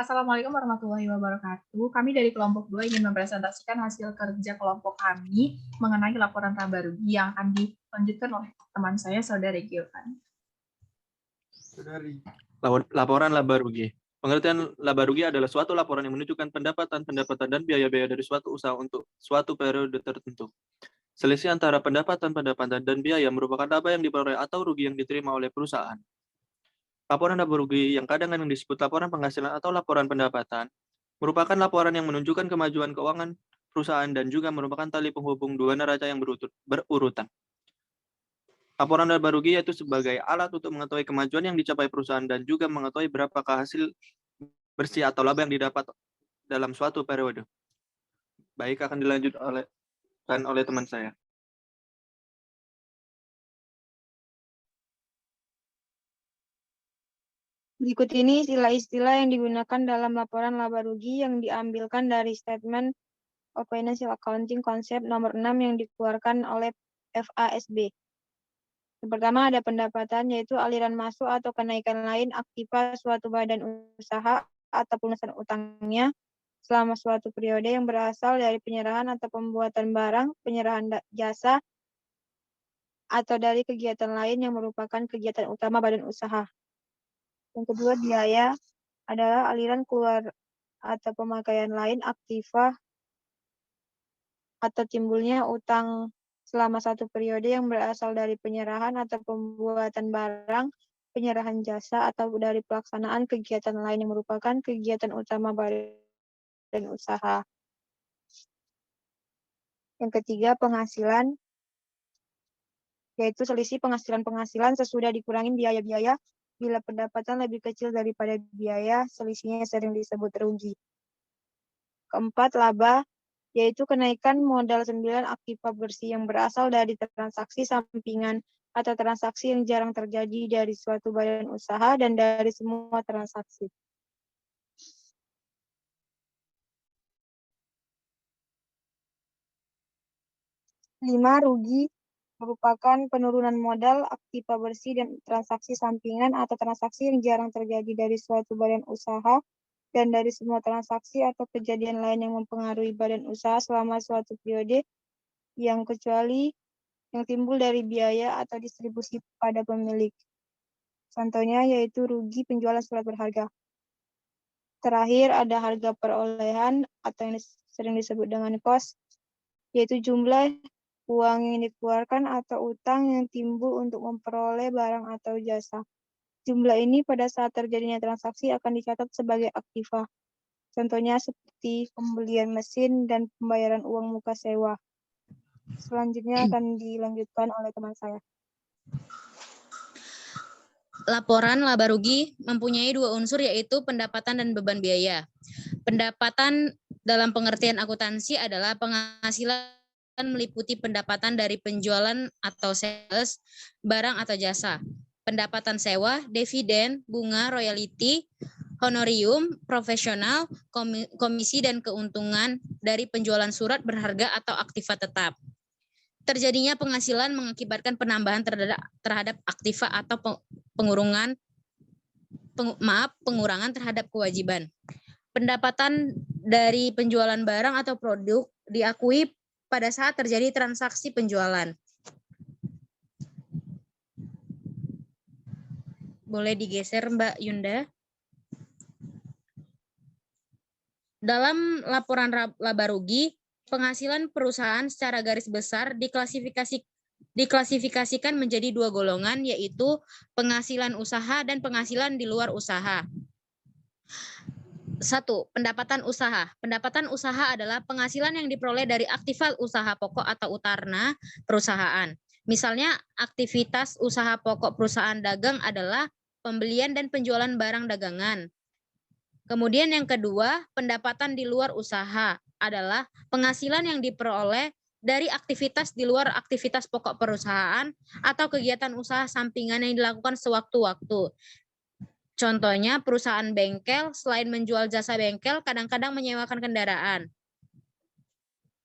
Assalamualaikum warahmatullahi wabarakatuh. Kami dari kelompok 2 ingin mempresentasikan hasil kerja kelompok kami mengenai laporan laba rugi yang akan dilanjutkan oleh teman saya, Saudari Gilvan. Laporan laba rugi. Pengertian laba rugi adalah suatu laporan yang menunjukkan pendapatan dan biaya-biaya dari suatu usaha untuk suatu periode tertentu. Selisih antara pendapatan dan biaya merupakan laba yang diperoleh atau rugi yang diterima oleh perusahaan. Laporan laba rugi yang kadang-kadang disebut laporan penghasilan atau laporan pendapatan merupakan laporan yang menunjukkan kemajuan keuangan perusahaan dan juga merupakan tali penghubung dua neraca yang berurutan. Laporan laba rugi yaitu sebagai alat untuk mengetahui kemajuan yang dicapai perusahaan dan juga mengetahui berapakah hasil bersih atau laba yang didapat dalam suatu periode. Baik, akan dilanjutkan oleh teman saya. Berikut ini istilah-istilah yang digunakan dalam laporan laba rugi yang diambilkan dari Statement of Financial Accounting konsep nomor 6 yang dikeluarkan oleh FASB. Yang pertama ada pendapatan, yaitu aliran masuk atau kenaikan lain aktiva suatu badan usaha atau pelunasan utangnya selama suatu periode yang berasal dari penyerahan atau pembuatan barang, penyerahan jasa, atau dari kegiatan lain yang merupakan kegiatan utama badan usaha. Yang kedua, biaya adalah aliran keluar atau pemakaian lain aktiva atau timbulnya utang selama satu periode yang berasal dari penyerahan atau pembuatan barang, penyerahan jasa, atau dari pelaksanaan kegiatan lain yang merupakan kegiatan utama badan usaha. Yang ketiga, penghasilan, yaitu selisih penghasilan sesudah dikurangin biaya-biaya. Bila pendapatan lebih kecil daripada biaya, selisihnya sering disebut rugi. Keempat, laba, yaitu kenaikan modal 9 aktiva bersih yang berasal dari transaksi sampingan atau transaksi yang jarang terjadi dari suatu badan usaha dan dari semua transaksi. Lima, rugi merupakan penurunan modal aktiva bersih dan transaksi sampingan atau transaksi yang jarang terjadi dari suatu badan usaha dan dari semua transaksi atau kejadian lain yang mempengaruhi badan usaha selama suatu periode yang kecuali yang timbul dari biaya atau distribusi pada pemilik. Contohnya yaitu rugi penjualan surat berharga. Terakhir ada harga perolehan atau yang sering disebut dengan cost, yaitu jumlah uang yang dikeluarkan atau utang yang timbul untuk memperoleh barang atau jasa. Jumlah ini pada saat terjadinya transaksi akan dicatat sebagai aktiva. Contohnya seperti pembelian mesin dan pembayaran uang muka sewa. Selanjutnya akan dilanjutkan oleh teman saya. Laporan laba rugi mempunyai dua unsur, yaitu pendapatan dan beban biaya. Pendapatan dalam pengertian akuntansi adalah penghasilan meliputi pendapatan dari penjualan atau sales barang atau jasa, pendapatan sewa, dividen, bunga, royalti, honorium, profesional, komisi dan keuntungan dari penjualan surat berharga atau aktiva tetap. Terjadinya penghasilan mengakibatkan penambahan terhadap aktiva atau pengurangan terhadap kewajiban. Pendapatan dari penjualan barang atau produk diakui pada saat terjadi transaksi penjualan. Boleh digeser, Mbak Yunda. Dalam laporan laba rugi, penghasilan perusahaan secara garis besar diklasifikasikan menjadi dua golongan, yaitu penghasilan usaha dan penghasilan di luar usaha. 1. Pendapatan usaha. Pendapatan usaha adalah penghasilan yang diperoleh dari aktiva usaha pokok atau utarna perusahaan. Misalnya, aktivitas usaha pokok perusahaan dagang adalah pembelian dan penjualan barang dagangan. Kemudian yang kedua, pendapatan di luar usaha adalah penghasilan yang diperoleh dari aktivitas di luar aktivitas pokok perusahaan atau kegiatan usaha sampingan yang dilakukan sewaktu-waktu. Contohnya perusahaan bengkel selain menjual jasa bengkel kadang-kadang menyewakan kendaraan.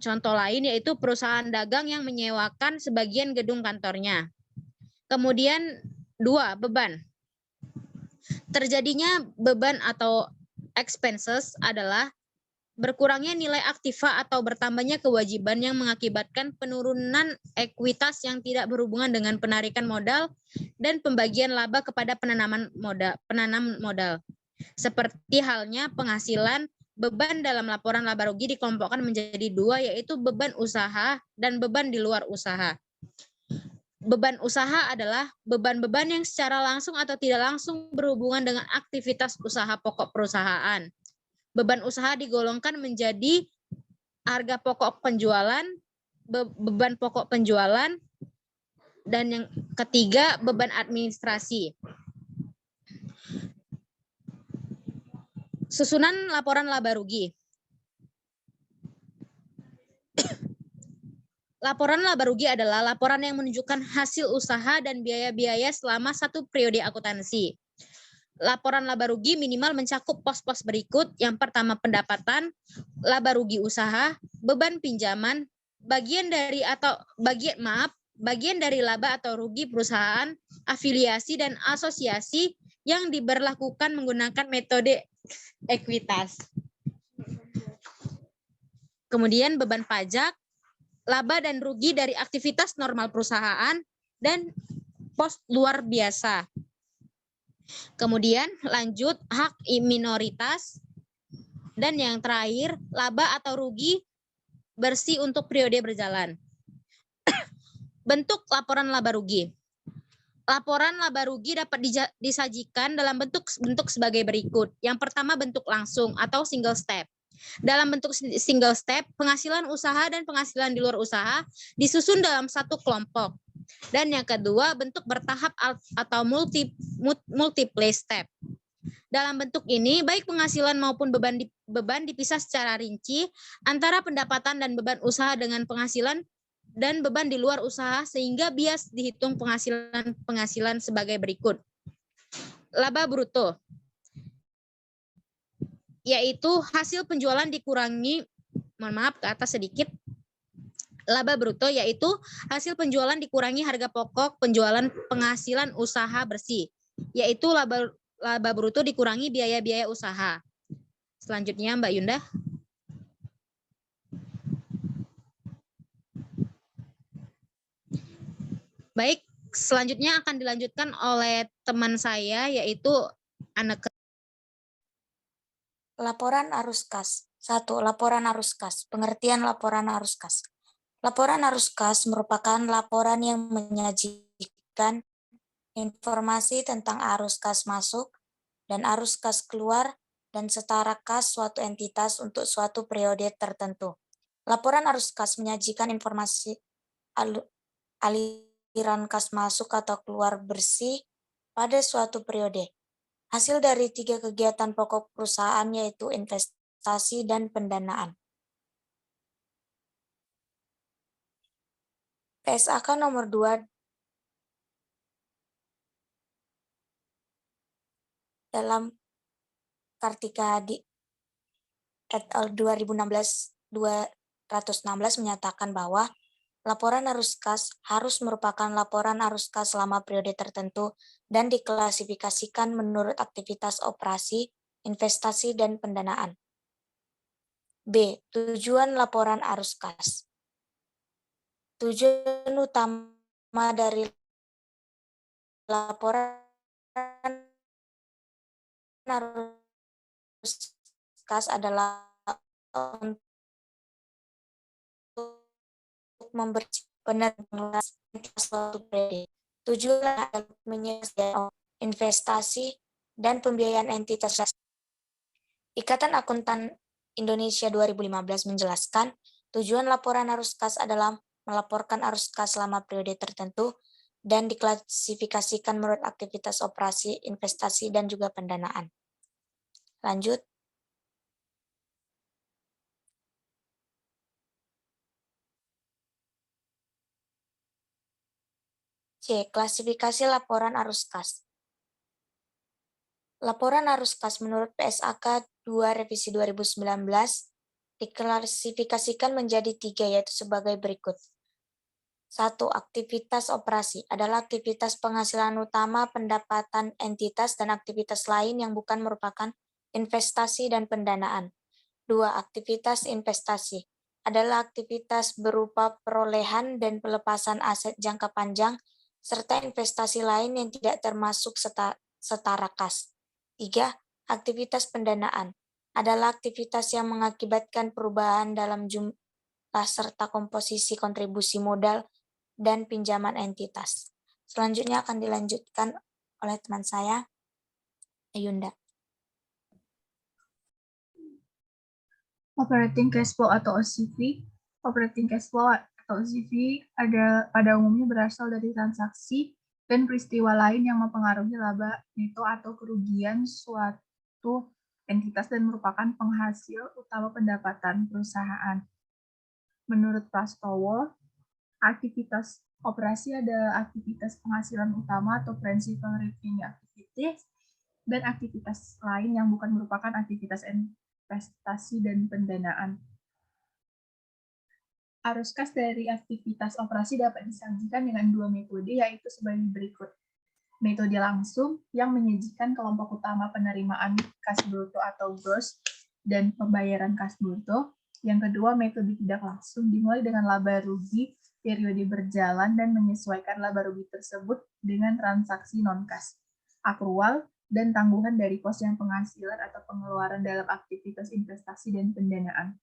Contoh lain yaitu perusahaan dagang yang menyewakan sebagian gedung kantornya. Kemudian 2, beban. Terjadinya beban atau expenses adalah berkurangnya nilai aktiva atau bertambahnya kewajiban yang mengakibatkan penurunan ekuitas yang tidak berhubungan dengan penarikan modal dan pembagian laba kepada penanam modal. Seperti halnya penghasilan, beban dalam laporan laba rugi dikelompokkan menjadi dua, yaitu beban usaha dan beban di luar usaha. Beban usaha adalah beban-beban yang secara langsung atau tidak langsung berhubungan dengan aktivitas usaha pokok perusahaan. Beban usaha digolongkan menjadi harga pokok penjualan, beban pokok penjualan, dan yang ketiga beban administrasi. Susunan laporan laba rugi. Laporan laba rugi adalah laporan yang menunjukkan hasil usaha dan biaya-biaya selama satu periode akuntansi. Laporan laba rugi minimal mencakup pos-pos berikut. Yang pertama, pendapatan, laba rugi usaha, beban pinjaman, bagian dari laba atau rugi perusahaan, afiliasi dan asosiasi yang diberlakukan menggunakan metode ekuitas. Kemudian beban pajak, laba dan rugi dari aktivitas normal perusahaan, dan pos luar biasa. Kemudian lanjut hak minoritas, dan yang terakhir laba atau rugi bersih untuk periode berjalan. Bentuk laporan laba rugi. Laporan laba rugi dapat disajikan dalam bentuk sebagai berikut. Yang pertama, bentuk langsung atau single step. Dalam bentuk single step, penghasilan usaha dan penghasilan di luar usaha disusun dalam satu kelompok. Dan yang kedua, bentuk bertahap atau multiple step. Dalam bentuk ini, baik penghasilan maupun beban dipisah secara rinci antara pendapatan dan beban usaha dengan penghasilan dan beban di luar usaha, sehingga bias dihitung penghasilan sebagai berikut. Laba bruto, yaitu hasil penjualan dikurangi, mohon maaf ke atas sedikit. Laba bruto yaitu hasil penjualan dikurangi harga pokok penjualan penghasilan usaha bersih, yaitu laba bruto dikurangi biaya-biaya usaha. Selanjutnya Mbak Yunda. Baik, selanjutnya akan dilanjutkan oleh teman saya, yaitu Anneke. Laporan arus kas. 1. Laporan arus kas. Pengertian laporan arus kas. Laporan arus kas merupakan laporan yang menyajikan informasi tentang arus kas masuk dan arus kas keluar dan setara kas suatu entitas untuk suatu periode tertentu. Laporan arus kas menyajikan informasi aliran kas masuk atau keluar bersih pada suatu periode. Hasil dari 3 kegiatan pokok perusahaan, yaitu investasi dan pendanaan. PSAK nomor 2 dalam Kartika Hadi et al. 2016 menyatakan bahwa laporan arus kas harus merupakan laporan arus kas selama periode tertentu dan diklasifikasikan menurut aktivitas operasi, investasi, dan pendanaan. B. Tujuan laporan arus kas. Tujuan utama dari laporan arus kas adalah untuk memberi penerbangan suatu periode. Tujuan adalah menyediakan investasi dan pembiayaan entitas. Ikatan Akuntan Indonesia 2015 menjelaskan, tujuan laporan arus kas adalah melaporkan arus kas selama periode tertentu dan diklasifikasikan menurut aktivitas operasi, investasi, dan juga pendanaan. Lanjut. C. Klasifikasi laporan arus kas. Laporan arus kas menurut PSAK 2 revisi 2019 diklasifikasikan menjadi 3, yaitu sebagai berikut. 1. Aktivitas operasi adalah aktivitas penghasilan utama, pendapatan entitas, dan aktivitas lain yang bukan merupakan investasi dan pendanaan. 2. Aktivitas investasi adalah aktivitas berupa perolehan dan pelepasan aset jangka panjang serta investasi lain yang tidak termasuk setara kas. 3. Aktivitas pendanaan adalah aktivitas yang mengakibatkan perubahan dalam jumlah serta komposisi kontribusi modal dan pinjaman entitas. Selanjutnya akan dilanjutkan oleh teman saya, Yunda. Operating cash flow atau OCV. Operating cash flow atau OCV pada umumnya berasal dari transaksi dan peristiwa lain yang mempengaruhi laba neto atau kerugian suatu entitas dan merupakan penghasil utama pendapatan perusahaan. Menurut Prastowo, aktivitas operasi adalah aktivitas penghasilan utama atau principal revenue activities dan aktivitas lain yang bukan merupakan aktivitas investasi dan pendanaan. Arus kas dari aktivitas operasi dapat disajikan dengan dua metode, yaitu sebagai berikut. Metode langsung yang menyajikan kelompok utama penerimaan kas bruto atau gross dan pembayaran kas bruto. Yang kedua, metode tidak langsung dimulai dengan laba rugi periode berjalan dan menyesuaikan laba rugi tersebut dengan transaksi non-kas, akrual, dan tanggungan dari pos yang penghasilan atau pengeluaran dalam aktivitas investasi dan pendanaan.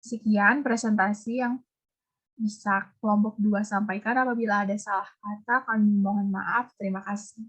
Sekian presentasi yang bisa kelompok 2 sampaikan. Apabila ada salah kata, kami mohon maaf. Terima kasih.